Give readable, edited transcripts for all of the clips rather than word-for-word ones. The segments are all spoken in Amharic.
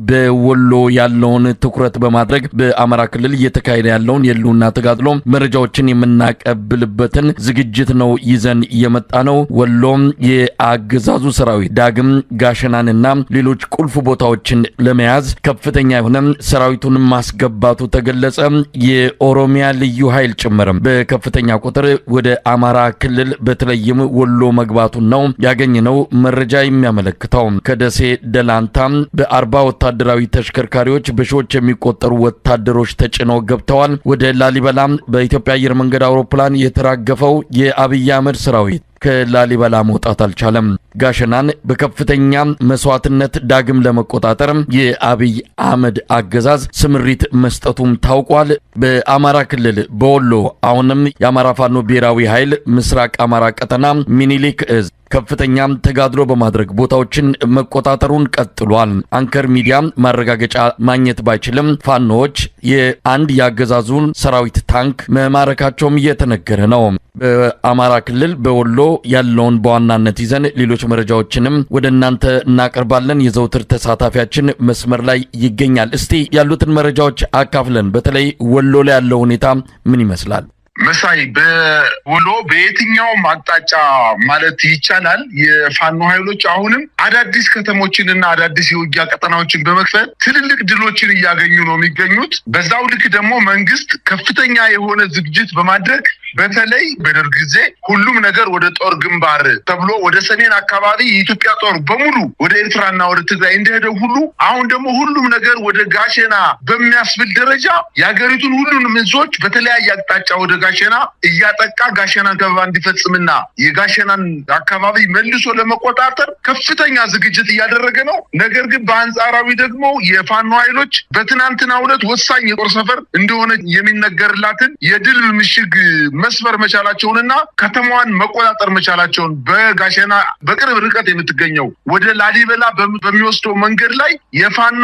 በወሎ ያለውን ትኩረት በማድረግ በአማራ ክልል እየተካሄደ ያለውን የሉና ተጋድሎ መረጃዎችን የምናቀብልበትን ዝግጅት ነው ይዘን የመጣ ነው። ወሎም የአገዛዙ ሰራዊት ዳግም ጋሸናንና ሌሎች ቁልፍ ቦታዎችን ለመያዝ ከፍተኛ የሆነ ሰራዊቱን ማስገባቱ ተገለጸ። የኦሮሚያ ልዩ ኃይል ጭምር በከፍተኛ ቁጥር ወደ አማራ ክልል በተለይም ወሎ መግባቱን ነው ያገኘነው መረጃ የሚያመለክተው። ከደሴ ደላንታ በ40 ወታደራዊ ተሽከርካሪዎች በሺዎች የሚቆጠሩ ወታደሮች ተጭነው ገብተዋል። ወደ ላሊበላ በኢትዮጵያ አየር መንገድ አውሮፕላን የተራገፈው የአብይ አህመድ ሰራዊት ከላሊበላ መውጣት አልቻለም። ጋሸናን በከፍተኛ መስዋዕትነት ዳግም ለመቆጣጠር የአብይ አህመድ አገዛዝ ስምሪት መስጠቱም ታውቋል። በአማራ ክልል በወሎ አሁንም የአማራ ፋኖ ብሔራዊ ኃይል ምስራቅ አማራ ቀጠና ሚኒሊክ እዝ ከፍተኛ ተጋድሎ በማድረግ ቦታዎችን መቆጣጠሩን ቀጥሏል። አንከር ሚዲያ ማረጋገጫ ማግኘት ባይችልም ፋኖዎች የአንድ ያገዛዙን ሰራዊት ታንክ መማረካቸውም እየተነገረ ነው። በአማራ ክልል በወሎ ያለውን በዋናነት ይዘን ሌሎች መረጃዎችንም ወደ እናንተ እናቀርባለን። የዘውትር ተሳታፊያችን መስመር ላይ ይገኛል። እስቲ ያሉትን መረጃዎች አካፍለን። በተለይ ወሎ ላይ ያለው ሁኔታ ምን ይመስላል? መሳይ በወሎ በየትኛውም አቅጣጫ ማለት ይቻላል የፋኖ ኃይሎች አሁንም አዳዲስ ከተሞችንና አዳዲስ የውጊያ ቀጠናዎችን በመክፈት ትልልቅ ድሎችን እያገኙ ነው የሚገኙት። በዛው ልክ ደግሞ መንግስት ከፍተኛ የሆነ ዝግጅት በማድረግ በተለይ በደርግ ጊዜ ሁሉም ነገር ወደ ጦር ግንባር ተብሎ ወደ ሰሜን አካባቢ የኢትዮጵያ ጦር በሙሉ ወደ ኤርትራና ወደ ትግራይ እንደሄደው ሁሉ አሁን ደግሞ ሁሉም ነገር ወደ ጋሸና በሚያስብል ደረጃ የሀገሪቱን ሁሉንም እዞች በተለያየ አቅጣጫ ወደ ጋሸና እያጠቃ ጋሸና ከበባ እንዲፈጽምና የጋሸናን አካባቢ መልሶ ለመቆጣጠር ከፍተኛ ዝግጅት እያደረገ ነው። ነገር ግን በአንጻራዊ ደግሞ የፋኖ ኃይሎች በትናንትናው ዕለት ወሳኝ የጦር ሰፈር እንደሆነ የሚነገርላትን የድል ምሽግ መስበር መቻላቸውንና ከተማዋን መቆጣጠር መቻላቸውን በጋሸና በቅርብ ርቀት የምትገኘው ወደ ላሊበላ በሚወስደው መንገድ ላይ የፋኖ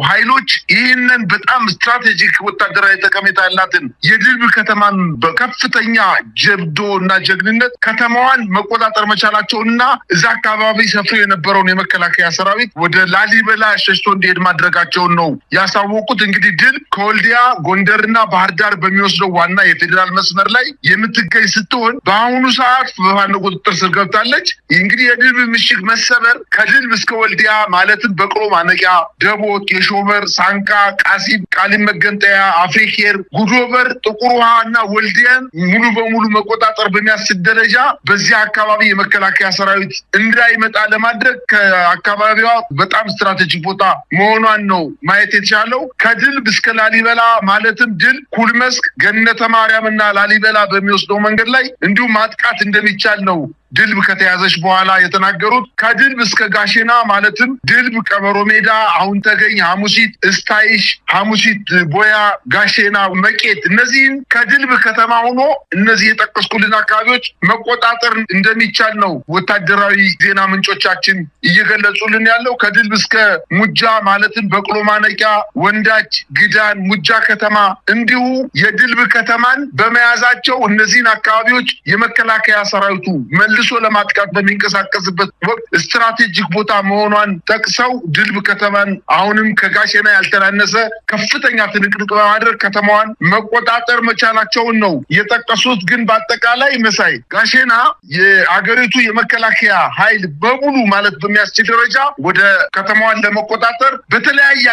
ኃይሎች ይህንን በጣም ስትራቴጂክ ወታደራዊ ጠቀሜታ ያላትን የድልብ ከተማን በከፍተኛ ጀብዶ እና ጀግንነት ከተማዋን መቆጣጠር መቻላቸውንና እዛ አካባቢ ሰፍሮ የነበረውን የመከላከያ ሰራዊት ወደ ላሊበላ ሸሽቶ እንዲሄድ ማድረጋቸውን ነው ያሳወቁት። እንግዲህ ድል ከወልዲያ ጎንደርና ባህር ዳር በሚወስደው ዋና የፌዴራል መስመር ላይ የምትገኝ ስትሆን በአሁኑ ሰዓት በፋኖ ቁጥጥር ስር ገብታለች። እንግዲህ የድልብ ምሽግ መሰበር ከድልብ እስከ ወልዲያ ማለትም በቅሎ ማነቂያ፣ ደቦት፣ የሾመር፣ ሳንቃ፣ ቃሲም፣ ቃሊም መገንጠያ፣ አፍሪኬር፣ ጉዶበር፣ ጥቁር ውሃ እና ወልዲያን ሙሉ በሙሉ መቆጣጠር በሚያስችል ደረጃ በዚህ አካባቢ የመከላከያ ሰራዊት እንዳይመጣ ለማድረግ ከአካባቢዋ በጣም ስትራቴጂክ ቦታ መሆኗን ነው ማየት የተቻለው። ከድልብ እስከ ላሊበላ ማለትም ድል፣ ኩልመስክ፣ ገነተ ማርያም እና ላሊበላ በሚወስደው መንገድ ላይ እንዲሁም ማጥቃት እንደሚቻል ነው ድልብ ከተያዘች በኋላ የተናገሩት። ከድልብ እስከ ጋሸና ማለትም ድልብ፣ ቀበሮ ሜዳ፣ አሁን ተገኝ፣ ሐሙሲት፣ እስታይሽ፣ ሐሙሲት፣ ቦያ፣ ጋሸና፣ መቄት እነዚህን ከድልብ ከተማ ሆኖ እነዚህ የጠቀስኩልን አካባቢዎች መቆጣጠር እንደሚቻል ነው ወታደራዊ ዜና ምንጮቻችን እየገለጹልን ያለው። ከድልብ እስከ ሙጃ ማለትም በቅሎ ማነቂያ፣ ወንዳች፣ ግዳን፣ ሙጃ ከተማ እንዲሁ የድልብ ከተማን በመያዛቸው እነዚህን አካባቢዎች የመከላከያ ሰራዊቱ መልሶ ለማጥቃት በሚንቀሳቀስበት ወቅት ስትራቴጂክ ቦታ መሆኗን ጠቅሰው ድልብ ከተማን አሁንም ከጋሸና ያልተናነሰ ከፍተኛ ትንቅንቅ በማድረግ ከተማዋን መቆጣጠር መቻላቸውን ነው የጠቀሱት። ግን በአጠቃላይ መሳይ ጋሸና የአገሪቱ የመከላከያ ኃይል በሙሉ ማለት በሚያስችል ደረጃ ወደ ከተማዋን ለመቆጣጠር በተለያየ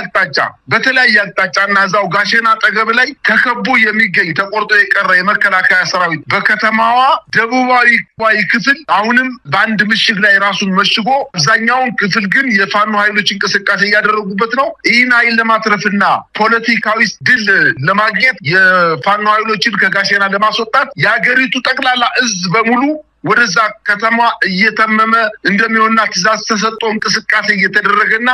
አቅጣጫና እዛው ጋሸና አጠገብ ላይ ተከቦ የሚገኝ ተቆርጦ የቀረ የመከላከያ ሰራዊት በከተማዋ ደቡባዊ ክፍል አሁንም በአንድ ምሽግ ላይ ራሱን መሽጎ አብዛኛውን ክፍል ግን የፋኖ ኃይሎች እንቅስቃሴ እያደረጉበት ነው። ይህን ኃይል ለማትረፍና ፖለቲካዊ ድል ለማግኘት የፋኖ ኃይሎችን ከጋሸና ለማስወጣት የሀገሪቱ ጠቅላላ እዝ በሙሉ ወደዛ ከተማ እየተመመ እንደሚሆንና ትዕዛዝ ተሰጥቶ እንቅስቃሴ እየተደረገና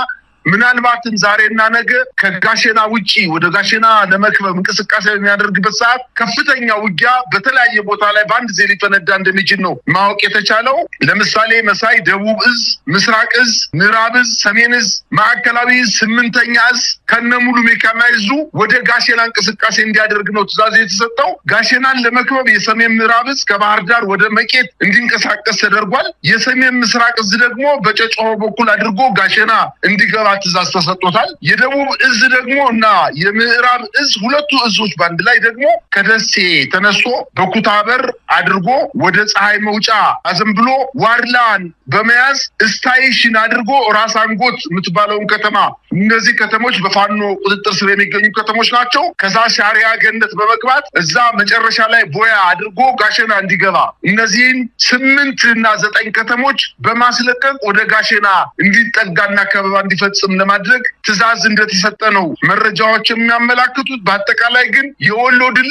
ምናልባትም ዛሬና ነገ ከጋሸና ውጪ ወደ ጋሸና ለመክበብ እንቅስቃሴ የሚያደርግበት ሰዓት ከፍተኛ ውጊያ በተለያየ ቦታ ላይ በአንድ ጊዜ ሊፈነዳ እንደሚችል ነው ማወቅ የተቻለው። ለምሳሌ መሳይ ደቡብ እዝ፣ ምስራቅ እዝ፣ ምዕራብ እዝ፣ ሰሜን እዝ፣ ማዕከላዊ እዝ፣ 8ኛ እዝ ከነሙሉ ሜካናይዙ ወደ ጋሸና እንቅስቃሴ እንዲያደርግ ነው ትዕዛዝ የተሰጠው። ጋሸናን ለመክበብ የሰሜን ምዕራብ እዝ ከባህር ዳር ወደ መቄት እንዲንቀሳቀስ ተደርጓል። የሰሜን ምስራቅ እዝ ደግሞ በጨጮሆ በኩል አድርጎ ጋሸና እንዲገባ ትእዛዝ ተሰጥቶታል። የደቡብ እዝ ደግሞ እና የምዕራብ እዝ ሁለቱ እዞች ባንድ ላይ ደግሞ ከደሴ ተነስቶ በኩታበር አድርጎ ወደ ፀሐይ መውጫ አዘንብሎ ዋድላን በመያዝ ስታይሽን አድርጎ ራስ አንጎት የምትባለውን ከተማ እነዚህ ከተሞች በፋኖ ቁጥጥር ስር የሚገኙ ከተሞች ናቸው። ከዛ ሻሪያ ገነት በመግባት እዛ መጨረሻ ላይ ቦያ አድርጎ ጋሸና እንዲገባ እነዚህን 8 እና 9 ከተሞች በማስለቀቅ ወደ ጋሸና እንዲጠጋና ከበባ እንዲፈጽም ለማድረግ ትእዛዝ እንደተሰጠ ነው መረጃዎች የሚያመላክቱት። በአጠቃላይ ግን የወሎ ድል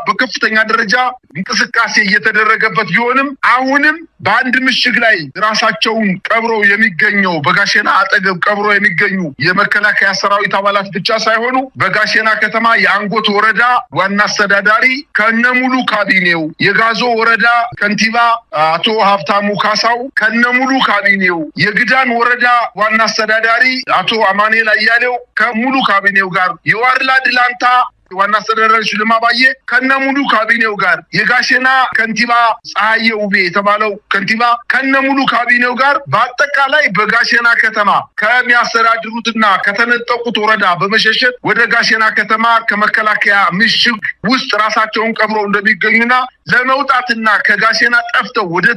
በከፍተኛ ደረጃ እንቅስቃሴ እየተደረገበት ቢሆንም አሁንም በአንድ ምሽግ ላይ ራሳቸውን ቀብረው የሚገኘው በጋሸና አጠገብ ቀብረው የሚገኙ የመከላከያ ሰራዊት አባላት ብቻ ሳይሆኑ በጋሸና ከተማ የአንጎት ወረዳ ዋና አስተዳዳሪ ከነሙሉ ካቢኔው፣ የጋዞ ወረዳ ከንቲባ አቶ ሀብታሙ ካሳው ከነሙሉ ካቢኔው፣ የግዳን ወረዳ ዋና አስተዳዳሪ አቶ አማኑኤል አያሌው ከሙሉ ካቢኔው ጋር፣ የዋድላ ድላንታ ዋና አስተዳዳሪ ሽልማባዬ ከነሙሉ ካቢኔው ጋር፣ የጋሸና ከንቲባ ፀሐዬ ውቤ የተባለው ከንቲባ ከነሙሉ ካቢኔው ጋር በአጠቃላይ በጋሸና ከተማ ከሚያስተዳድሩትና ከተነጠቁት ወረዳ በመሸሸት ወደ ጋሸና ከተማ ከመከላከያ ምሽግ ውስጥ ራሳቸውን ቀብረው እንደሚገኙና ለመውጣትና ከጋሸና ጠፍተው ወደ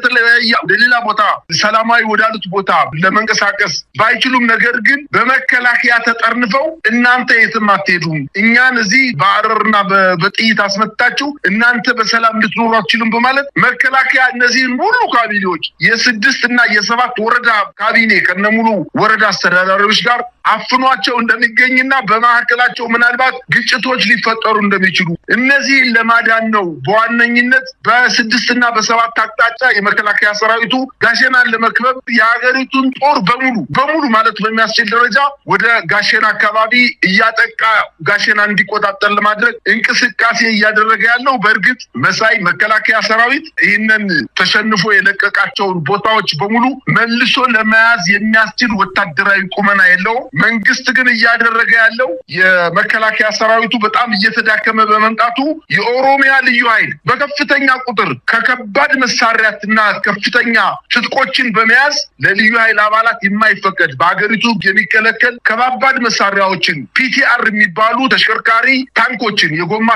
ሌላ ቦታ ሰላማዊ ወዳሉት ቦታ ለመንቀሳቀስ ባይችሉም ነገር ግን በመከላከያ ተጠርንፈው እናንተ የትም አትሄዱም፣ እኛን እዚህ በአረርና በጥይት አስመታችሁ እናንተ በሰላም ልትኖሩ አትችሉም በማለት መከላከያ እነዚህን ሙሉ ካቢኔዎች የ6 እና የ7 ወረዳ ካቢኔ ከነሙሉ ወረዳ አስተዳዳሪዎች ጋር አፍኗቸው እንደሚገኝና በማዕከላቸው ምናልባት ግጭቶች ሊፈጠሩ እንደሚችሉ እነዚህን ለማዳን ነው በዋነኝነት በ6 እና በ7 አቅጣጫ የመከላከያ ሰራዊቱ ጋሸናን ለመክበብ የሀገሪቱን ጦር በሙሉ ማለት በሚያስችል ደረጃ ወደ ጋሸና አካባቢ እያጠቃ ጋሸና እንዲቆጣጠር ለማድረግ እንቅስቃሴ እያደረገ ያለው። በእርግጥ መሳይ መከላከያ ሰራዊት ይህንን ተሸንፎ የለቀቃቸውን ቦታዎች በሙሉ መልሶ ለመያዝ የሚያስችል ወታደራዊ ቁመና የለውም። መንግስት ግን እያደረገ ያለው የመከላከያ ሰራዊቱ በጣም እየተዳከመ በመምጣቱ የኦሮሚያ ልዩ ኃይል በከፍተኛ ቁጥር ከከባድ መሳሪያትና ከፍተኛ ትጥቆችን በመያዝ ለልዩ ኃይል አባላት የማይፈቀድ በሀገሪቱ የሚከለከል ከባባድ መሳሪያዎችን ፒቲአር የሚባሉ ተሽከርካሪ ታንኮችን የጎማ